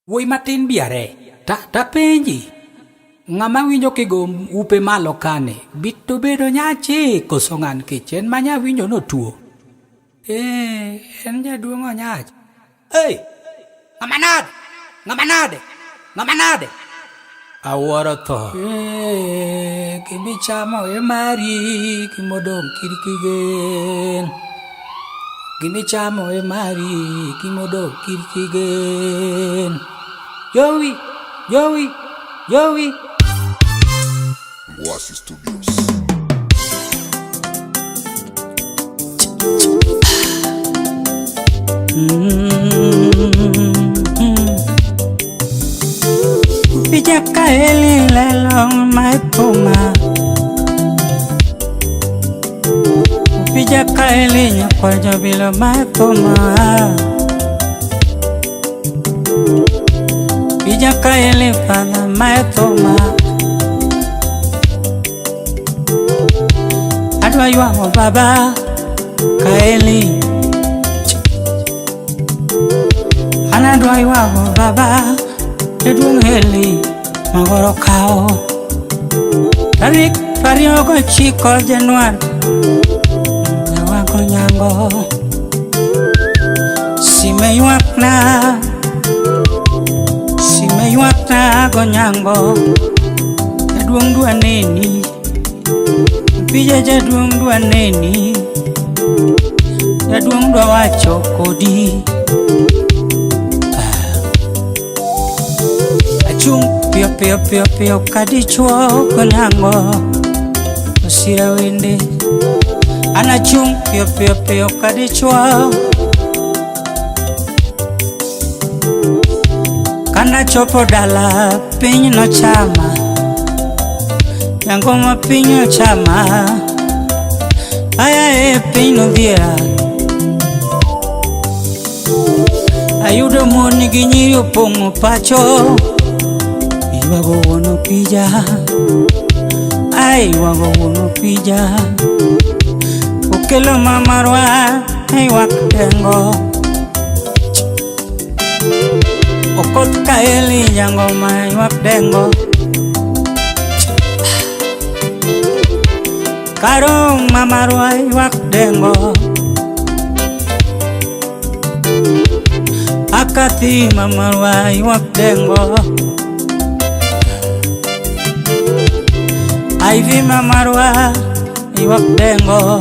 Wuoi matin biare, ta penji. Ng'ama winjo kigo upe malo kane, bito bedo nyachi koso ng'an kichen manya winjo no tuo. En jaduong' onyach. Ng'ama nade? Awuoro tho. Gimichamo mari, gimodong' kirkigen. Gimichamo mari, gimodong' kirkigen. Joey. Oasis Studios. Pijaka eli lelong mai puma. Pijaka eli nyakwajo bilo mai puma. Pijaka eli pana mai puma. Adwa yuango baba kaeli. Anadwa yuango baba Edwong heli magoro kao. Tarik 29 Januari Nyawako nyango. Sime yuakna go nyango. Edwong dua neni. Pija jadwong dua neni. Jadwong dua wacho kodi. Chung pio kadichwo konyango osira wende. Ana chung pio kadichwo kana chopo dala piny no chama. Yango ma piny no chama. Aya piny no dhiera. Ayudo mon gi nyiri opong'o pacho. Wago wono pija. Wago wono pija. Okelo mamarwa wak dengo. Okot kaeli jango wak dengo. Karo mamarwa wak dengo. Akati mamarwa wak dengo. Aivi mamarwa iwak dengo.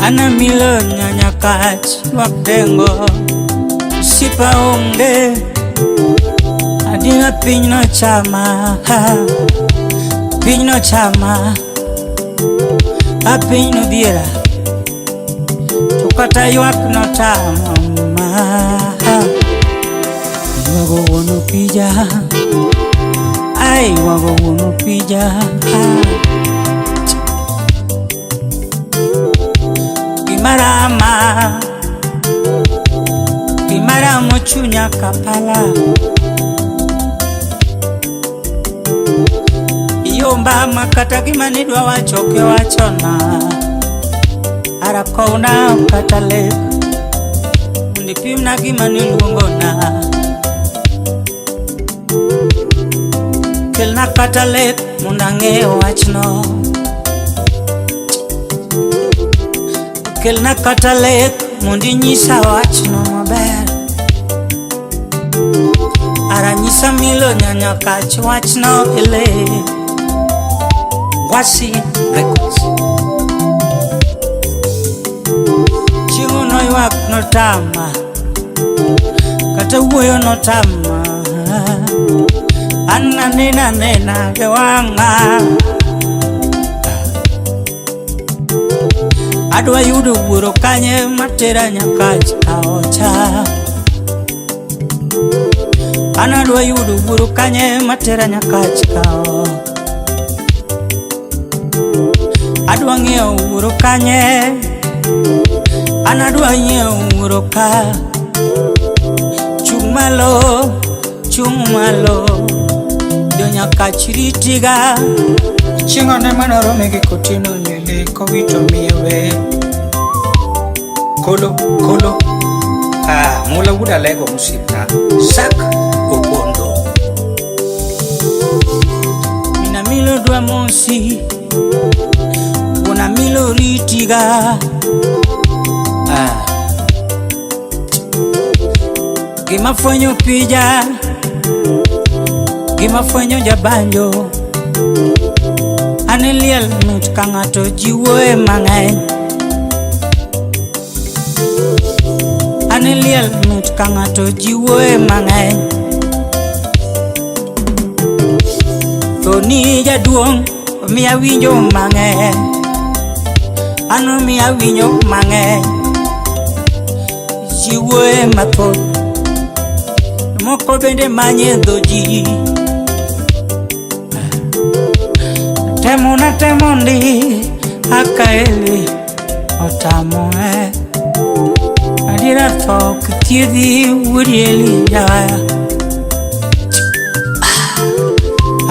Ana milo nyanya kach iwak dengo. Sipa onge adina piny no chama. Piny no chama. A piny no dhiera. Chukata iwak no tama. Iwago wono pija. Wago wono pija. Pimaramo chunya kapala. Iyomba makata gimani dwa wachoke wachona. Arakona katale. Undipimna gimani luongona. Kelna katalet mundange wachno. Kelna katalet mundinyisa wachno maber. Aranyisa milo nyanya kach wachno ele. Wasi Records. Chingo no ywak no tama. Kata wuoyo no tama. Anna nena gewanga. Adwa yudo wuoro kanye matera nyakach kaocha. Ana adwa yudo wuoro kanye matera nyakach kao. Adwa ng'iewo wuoro kanye. Ana adwa ng'iewo wuoro ka. Chung malo. Nyaka chiritiga. Chingone manorome gi kotino lele kowito miwe. Kolo. mula wuda lego musipna sak opondo mina milo dwa mosi una milo ritiga gima fwenyo pija gima fwenyo jabanjo aneliel mit kangato jiwoe mang'eny aneliel mit kangato jiwoe mang'eny to ni jaduong' miya winjo mang'eny ano miya winjo mang'eny jiwoe mathoth moko bende manye dho ji temo na temo ndi akaeli otamoe adira tho kithiedhi wurieli jaya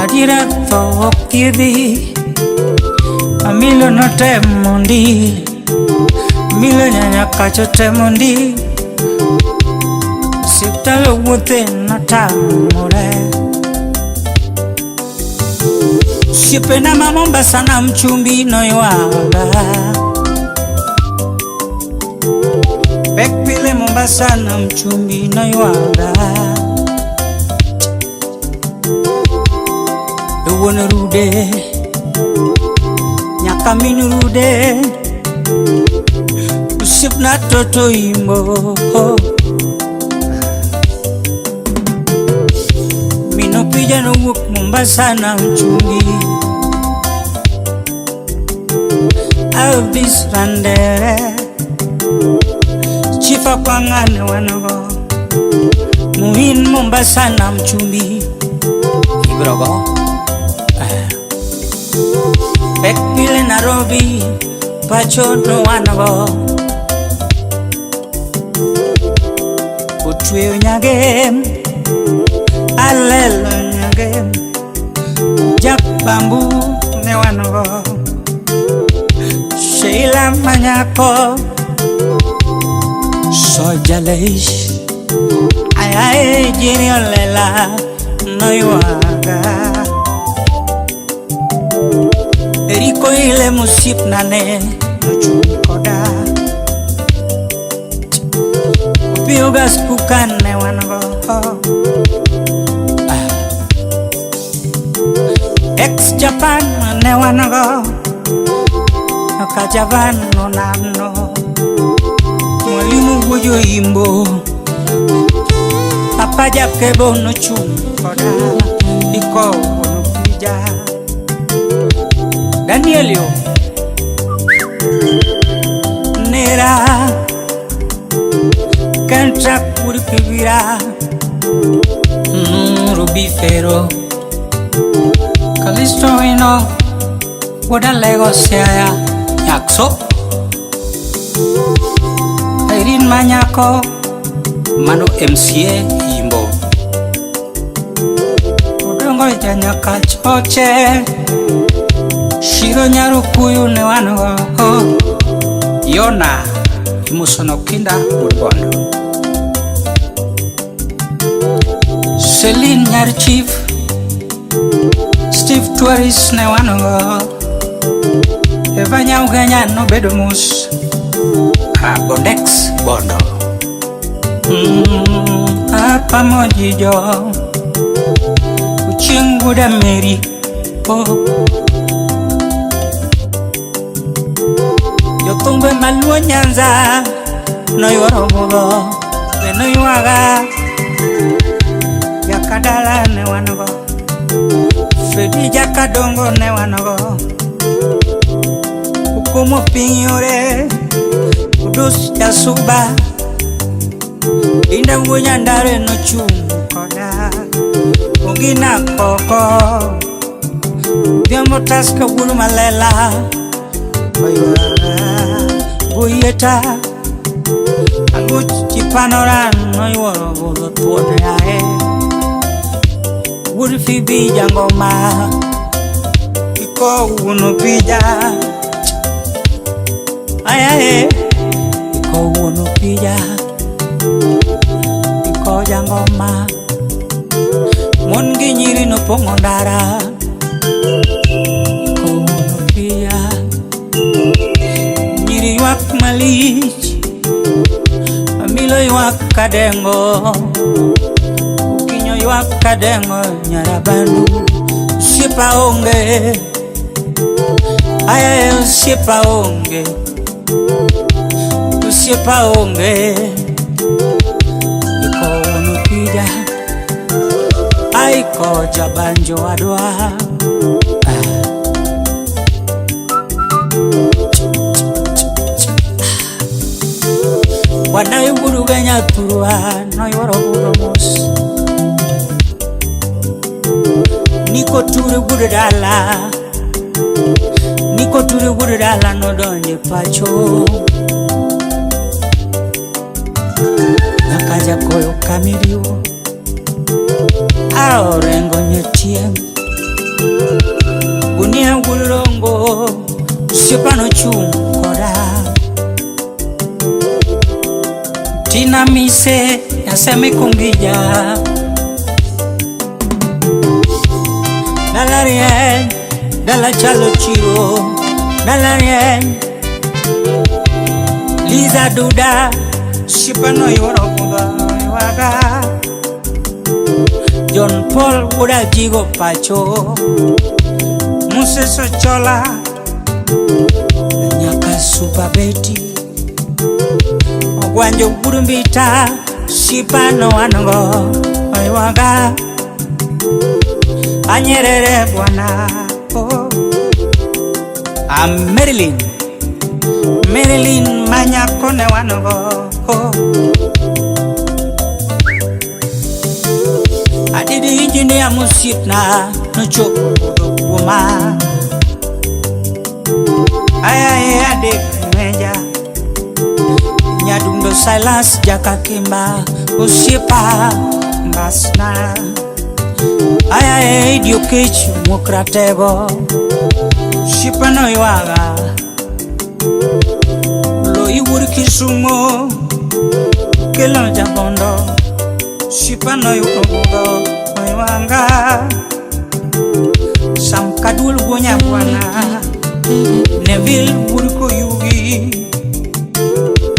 adira tho kithiedhi amilo no temo ndi milo nyanya kacho temo ndi siptalo wuothe notamore siepena ma Mombasa na mchumbi noywaga pek pile Mombasa na mchumbi noywaga dowone rude nyaka min rude usipna toto imbo mino pija no wuok Mombasa na mchumbi Elvis Randere Chifa kwangane wanogo Muhin Mombasa na mchumbi ibrogo Pek pile Nairobi Pacho no wanogo Utweo nyagem Alelo nyagem Jak bambu ne wanogo Sheila Manyako Soja Leish Ayae Jini Olela Noywaga Eriko ile musip nane Nochumikoda Upiogas kukane wanago Ex-Japan ne wanago Kajavan no nano Mwalimu wujo imbo Papa jakebo no chumkoda Iko no pija Danielio Nera Kantra kuri pibira Ruby Fero Kalisto ino Woda Lagos ya Yakso Irene Manyako Mano MCA Imbo Udongo janyaka choche Shiro Nyarukuyu ne wanogo Yona Imusono Kinda Urbondo Celine Nyar Chief Steve Touris ne wanogo Evanya uganya no bedomus Bondex Bondo Pamojijo Uchinguda Mary Yotumbe Maluo Nyanza Noyoro Bogo Benoywaga Yakadala ne wanogo Fredi Jakadongo ne wanogo Ukomo pinyore Udus Yasuba Inda Wunyandare no chumkoda Ungina koko Diamo taska wulu malela Buyeta Aguchi panoran no yuoro budo tuode ae Wuri fibi jangoma Iko uno pija Ayae Iko uno pija jangoma mon gi nyiri no pongo ndara kono pia nyiri ywak malich amilo ywak kadengo ukinyo ywak kadengo nyarabandu sipa onge aya sipa onge sipa onge kono pia ai ko jabanjo adwa wana yuguru ganya turwa no yoro mos niko turu gudala no donje pacho nakaja koyo kamirio aorengo nyetien gunia gulongo sipano chunkoda tina mise yaseme kungija dalarien dala chalo chiro dalarien Liza Duda sipano yoro waga John Paul uda jigo pacho Moses Ochola nyaka Super Betty Ogwanjo Burumbita sipano wango waga Anyerere bwana Marilyn manyakone wango Adidi engineer musipna no choko woma Aya ade meja Nyadundo Silas Jakakimba usipa mbasna Aya educate mukratego Shipano iwaga Lo iwuri kisumo Kelo jabondo Shipano iwaga Iwanga Sam kadul gonya bwana Neville Burko Yugi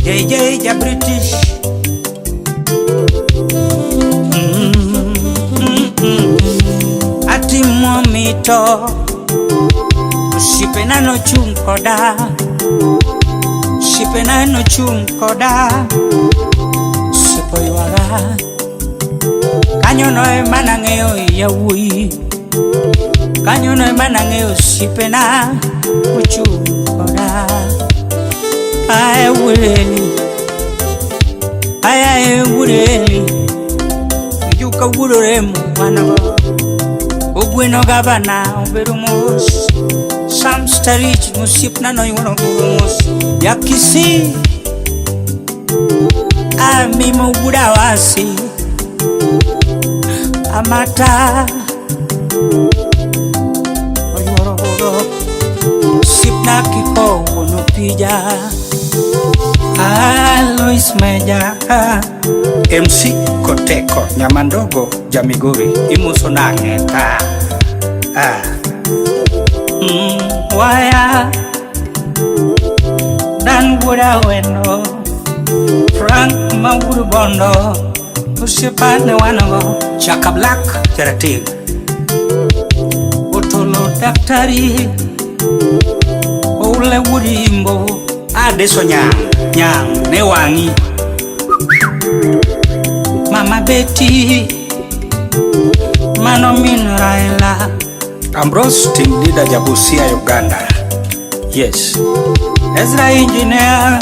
JJ ja British Ati momito Shipena no chunkoda Shipena no chunkoda Sipo iwaga Kanyo no manangeo yawui Kanyo no manangeo shipena uchunkoda Aya ureli Yuka uroremu wanabo Ugweno gabana uberumos Sam Starich musipna no yuno gurumos Yakisi Amimo gudawasi Amata Oyoro Sipna kiko unupija Alois Meja MC Koteko Nyamandogo Jamiguri Imuso nangeta Waya Dan Buda Weno Frank Mawuru Bondo Usipane wanago Chaka Black Charatig Otolo Daktari Ole Wurimbo Adeso Nyang Newangi Mama Betty Mano Minraela Ambrose Team Leader Jabusia Uganda Yes Ezra Engineer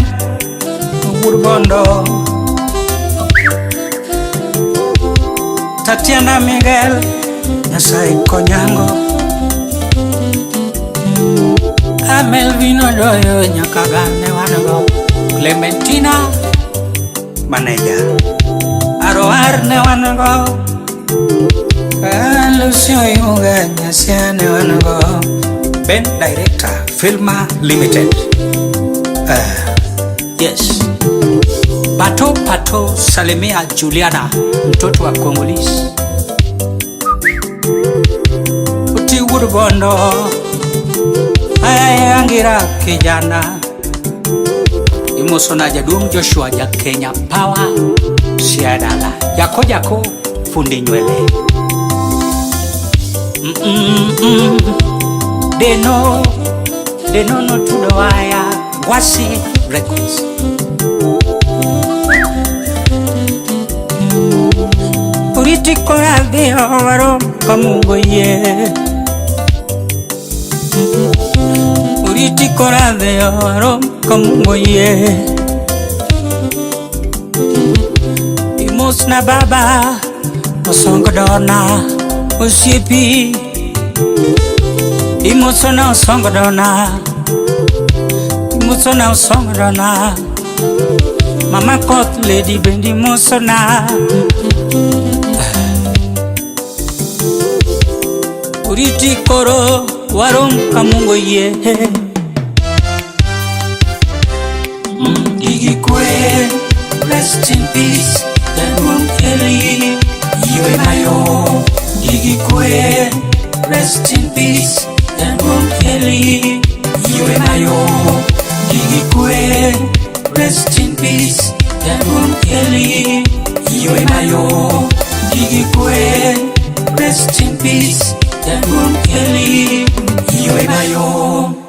Burbondo Tatiana Miguel Nyasai Konyango Amelvino Doyo Nyakagane wanago Clementina Manager Aroar ne wanago Lucio Yuga Nyasiane wanago Ben Director Filma Limited Yes Bato Pato salimia Juliana, mtoto wa Kongolisi. Uti Urubondo, angira kijana. Imosona jaduong Joshua ja Kenya Power, siadala. Jako fundi nywele. Deno no tudo waya, Wasi Records. Uritiko ya deo waro kamungo ye. Uritiko ya deo waro kamungo ye. Imos na baba osongo dona osiepi. Imosona osongo dona. Imosona osongo dona. Mama Kot Lady Bendi Mosona. Uriti koro warom kamungo ye. Gigi Kwe, rest in peace. Denwam Kelly, Yue Mayo. Gigi Kwe, rest in peace. Denwam Kelly, Yue Mayo. Gigi Kwe, rest in peace. Denwam Kelly, Yue Mayo. Gigi Kwe, rest in peace. Denwam Kelly, Yue Mayo.